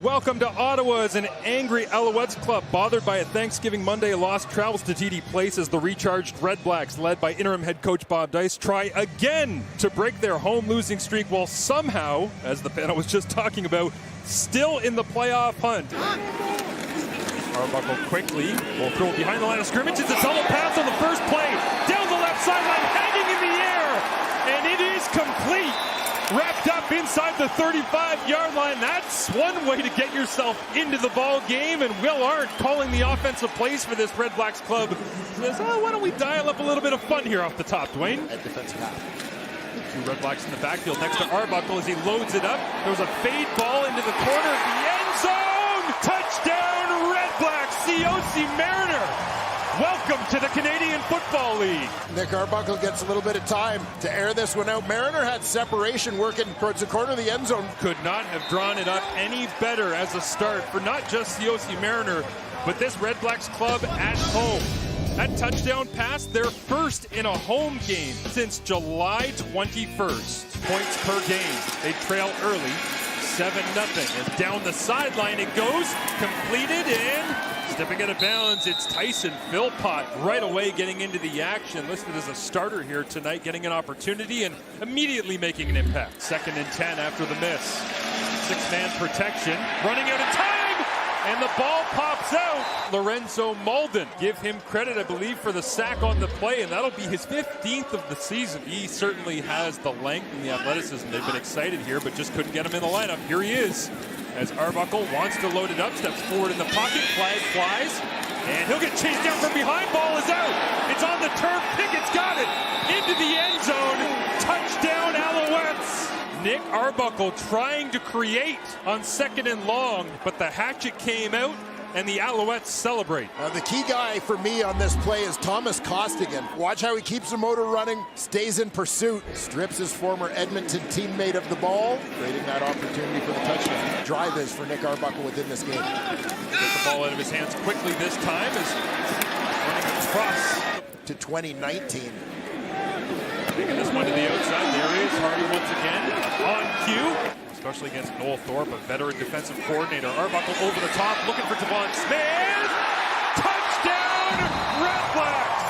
Welcome to Ottawa as an angry Alouettes club bothered by a Thanksgiving Monday loss travels to TD Place as the recharged Red Blacks, led by interim head coach Bob Dice, try again to break their home losing streak while somehow, as the panel was just talking about, still in the playoff hunt. Arbuckle quickly will throw it behind the line of scrimmage. It's a double pass on the first play. Down the left sideline, hanging in the air, and it is complete. Wrapped up inside the 35-yard line. That's one way to get yourself into the ball game. And Will Arndt, calling the offensive plays for this Red Blacks club, says, why don't we dial up a little bit of fun here off the top, Dwayne? At defensive half. Two Red Blacks in the backfield next to Arbuckle as he loads it up. There was a fade ball into the corner of the end zone. Touchdown, Red Blacks. COC Mariner. Welcome to the Canadian Football League. Nick Arbuckle gets a little bit of time to air this one out. Mariner had separation working towards the corner of the end zone. Could not have drawn it up any better as a start for not just COC Mariner, but this Red Blacks club at home. That touchdown pass, their first in a home game since July 21st. Points per game. They trail early, 7-0. And down the sideline it goes, completed, and stepping out of bounds, it's Tyson Philpott right away getting into the action, listed as a starter here tonight, getting an opportunity and immediately making an impact. 2nd and 10 after the miss. 6-man protection, running out of time, and the ball pops out. Lorenzo Malden, give him credit, I believe, for the sack on the play, and that'll be his 15th of the season. He certainly has the length and the athleticism. They've been excited here, but just couldn't get him in the lineup. Here he is, as Arbuckle wants to load it up, steps forward in the pocket, flag flies, and he'll get chased down from behind. Ball is out. It's on the turf. Pickett's got it into the end zone. Touchdown, Alouettes. Nick Arbuckle trying to create on 2nd and long, but the hatchet came out, and the Alouettes celebrate. The key guy for me on this play is Thomas Costigan. Watch how he keeps the motor running, stays in pursuit, strips his former Edmonton teammate of the ball, creating that opportunity for the touchdown. Drive is for Nick Arbuckle within this game. Get the ball out of his hands quickly this time as running across to 2019. Taking this one to the outside. There is Hardy once again on cue, especially against Noel Thorpe, a veteran defensive coordinator. Arbuckle over the top, looking for Devon Smith. Touchdown, Red Blacks!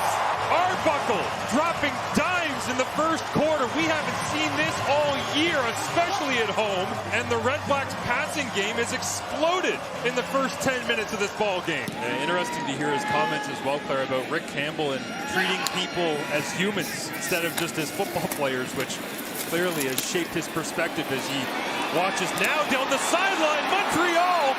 Arbuckle dropping dimes in the first quarter. We haven't seen this all year, especially at home. And the Red Blacks passing game has exploded in the first 10 minutes of this ball game. Interesting to hear his comments as well, Claire, about Rick Campbell and treating people as humans instead of just as football players, which clearly has shaped his perspective as he watches now down the sideline. Montreal,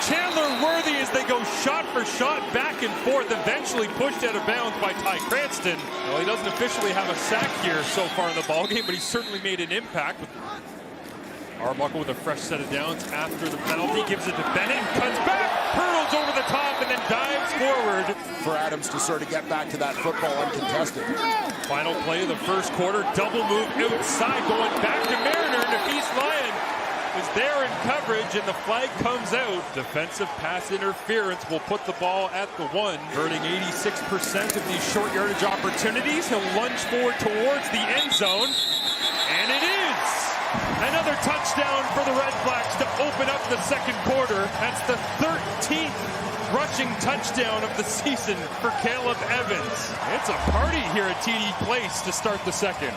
Chandler Worthy as they go shot for shot, back and forth, eventually pushed out of bounds by Ty Cranston. Well, he doesn't officially have a sack here so far in the ballgame, but he certainly made an impact. Arbuckle with a fresh set of downs after the penalty, gives it to Bennett, cuts back, hurls over the top, and then dives forward. For Adams to sort of get back to that football uncontested. Final play of the first quarter, double move outside, going back to Mariner, and Nafis Lyon is there in coverage, and the flag comes out. Defensive pass interference will put the ball at the 1, converting 86% of these short yardage opportunities. He'll lunge forward towards the end zone, and it is another touchdown for the Red Blacks to open up the second quarter. That's the 13th rushing touchdown of the season for Caleb Evans. It's a party here at TD Place to start the second.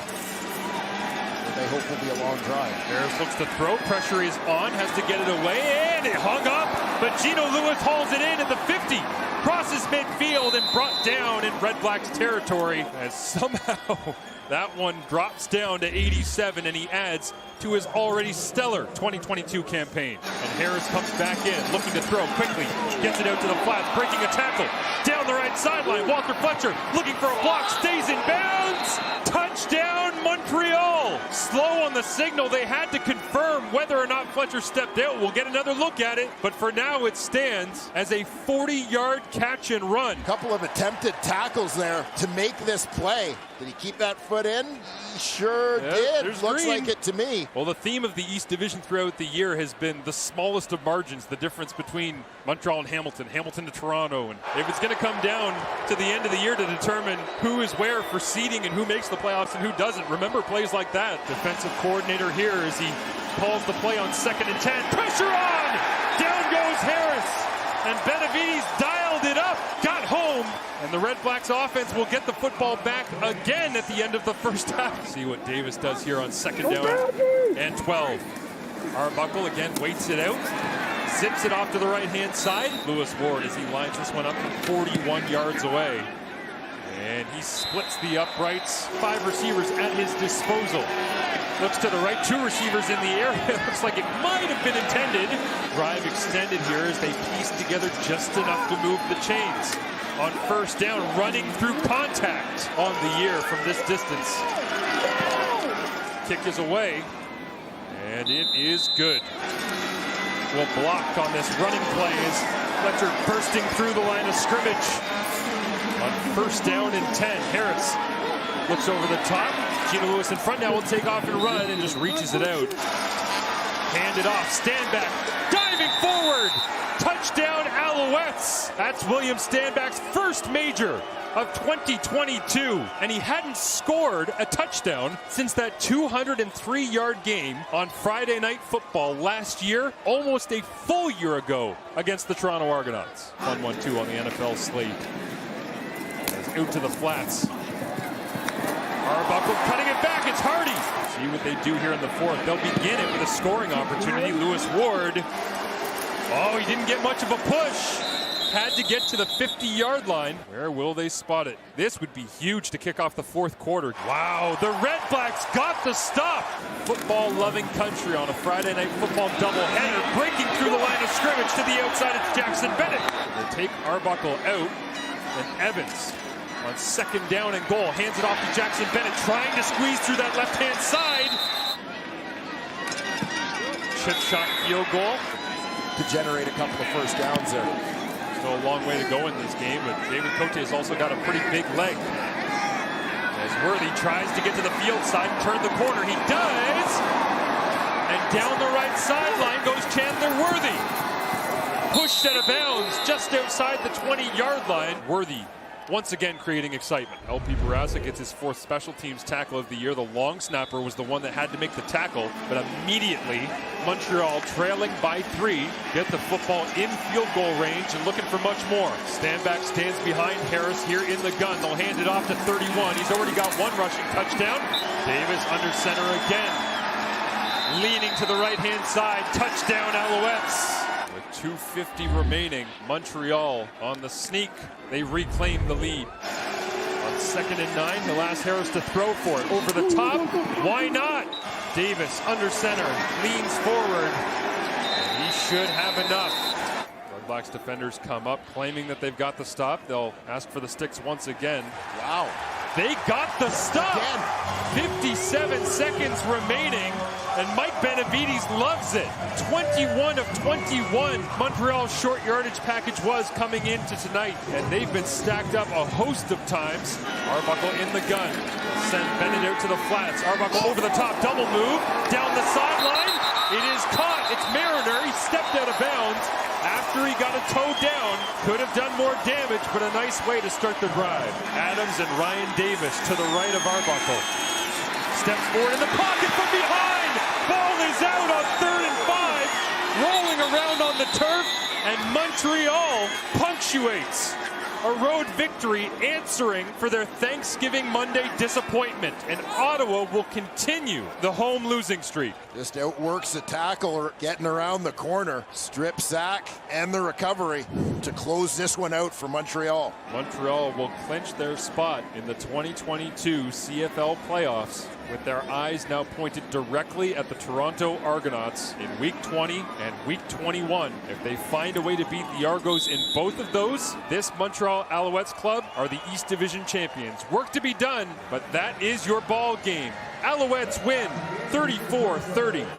They hope will be a long drive. Harris looks to throw. Pressure is on. Has to get it away. And it hung up. But Gino Lewis hauls it in at the 50. Crosses midfield and brought down in Red Blacks territory. As somehow that one drops down to 87. And he adds to his already stellar 2022 campaign. And Harris comes back in, looking to throw quickly. Gets it out to the flats, breaking a tackle. Down the right sideline. Walker Fletcher looking for a block. Stays in bounds. Touchdown, Montreal. Slow on the signal. They had to confirm whether or not Fletcher stepped out. We'll get another look at it. But for now, it stands as a 40-yard catch and run. A couple of attempted tackles there to make this play. Did he keep that foot in? He sure did. Looks green. like it to me. Well, the theme of the East Division throughout the year has been the smallest of margins, the difference between Montreal and Hamilton, Hamilton to Toronto. And if it's going to come down to the end of the year to determine who is where for seeding and who makes the playoffs and who doesn't, remember plays like that. Defensive coordinator here as he calls the play on 2nd and 10. Pressure on! And the Red Blacks offense will get the football back again at the end of the first half. See what Davis does here on second down and 12. Arbuckle again waits it out. Zips it off to the right-hand side. Lewis Ward as he lines this one up from 41 yards away. And he splits the uprights. 5 receivers at his disposal. Looks to the right, 2 receivers in the area. Looks like it might have been intended. Drive extended here as they piece together just enough to move the chains. On first down, running through contact on the year from this distance. Kick is away, and it is good. Will block on this running play as Fletcher bursting through the line of scrimmage. On first down and 10, Harris looks over the top. Gina Lewis in front now will take off and run and just reaches it out. Hand it off, stand back, diving forward. Touchdown Alouettes. That's William Standback's first major of 2022. And he hadn't scored a touchdown since that 203-yard game on Friday Night Football last year, almost a full year ago against the Toronto Argonauts. 1-1-2 on the NFL slate. Out to the flats. Arbuckle cutting it back. It's Hardy. See what they do here in the fourth. They'll begin it with a scoring opportunity. Lewis Ward. Oh, he didn't get much of a push. Had to get to the 50-yard line. Where will they spot it? This would be huge to kick off the fourth quarter. Wow, the Red Blacks got the stop. Football-loving country on a Friday Night Football doubleheader. Breaking through the line of scrimmage to the outside. It's Jackson Bennett. They take Arbuckle out. And Evans on second down and goal. Hands it off to Jackson Bennett. Trying to squeeze through that left-hand side. Chip shot field goal. To generate a couple of first downs there. Still a long way to go in this game, but David Cote has also got a pretty big leg. As Worthy tries to get to the field side and turn the corner. He does! And down the right sideline goes Chandler Worthy. Pushed out of bounds just outside the 20-yard line. Worthy once again creating excitement. LP Barassa gets his 4th special teams tackle of the year. The long snapper was the one that had to make the tackle, but immediately Montreal, trailing by 3, get the football in field goal range and looking for much more. Standback stands behind Harris here in the gun. They'll hand it off to 31. He's already got 1 rushing touchdown. Davis under center again. Leaning to the right-hand side. Touchdown Alouettes. With 2:50 remaining, Montreal on the sneak. They reclaim the lead. On second and 9, the last Harris to throw for it. Over the top, why not? Davis under center, leans forward. And he should have enough. Red Blacks defenders come up, claiming that they've got the stop. They'll ask for the sticks once again. Wow. They got the stop! Again. 57 seconds remaining, and Mike Benavides loves it. 21 of 21. Montreal's short yardage package was coming into tonight, and they've been stacked up a host of times. Arbuckle in the gun. Send Bennett out to the flats. Arbuckle over the top, double move, down the sideline. It is caught. It's Mariner. He stepped out of bounds after he got a toe down. Could have done more damage, but a nice way to start the drive. Adams and Ryan Davis to the right of Arbuckle. Steps forward in the pocket from behind. Ball is out on 3rd and 5. Rolling around on the turf, and Montreal punctuates a road victory, answering for their Thanksgiving Monday disappointment. And Ottawa will continue the home losing streak. Just outworks the tackle, getting around the corner. Strip sack and the recovery to close this one out for Montreal. Montreal will clinch their spot in the 2022 CFL playoffs, with their eyes now pointed directly at the Toronto Argonauts in Week 20 and Week 21. If they find a way to beat the Argos in both of those, this Montreal Alouettes club are the East Division champions. Work to be done, but that is your ball game. Alouettes win 34-30.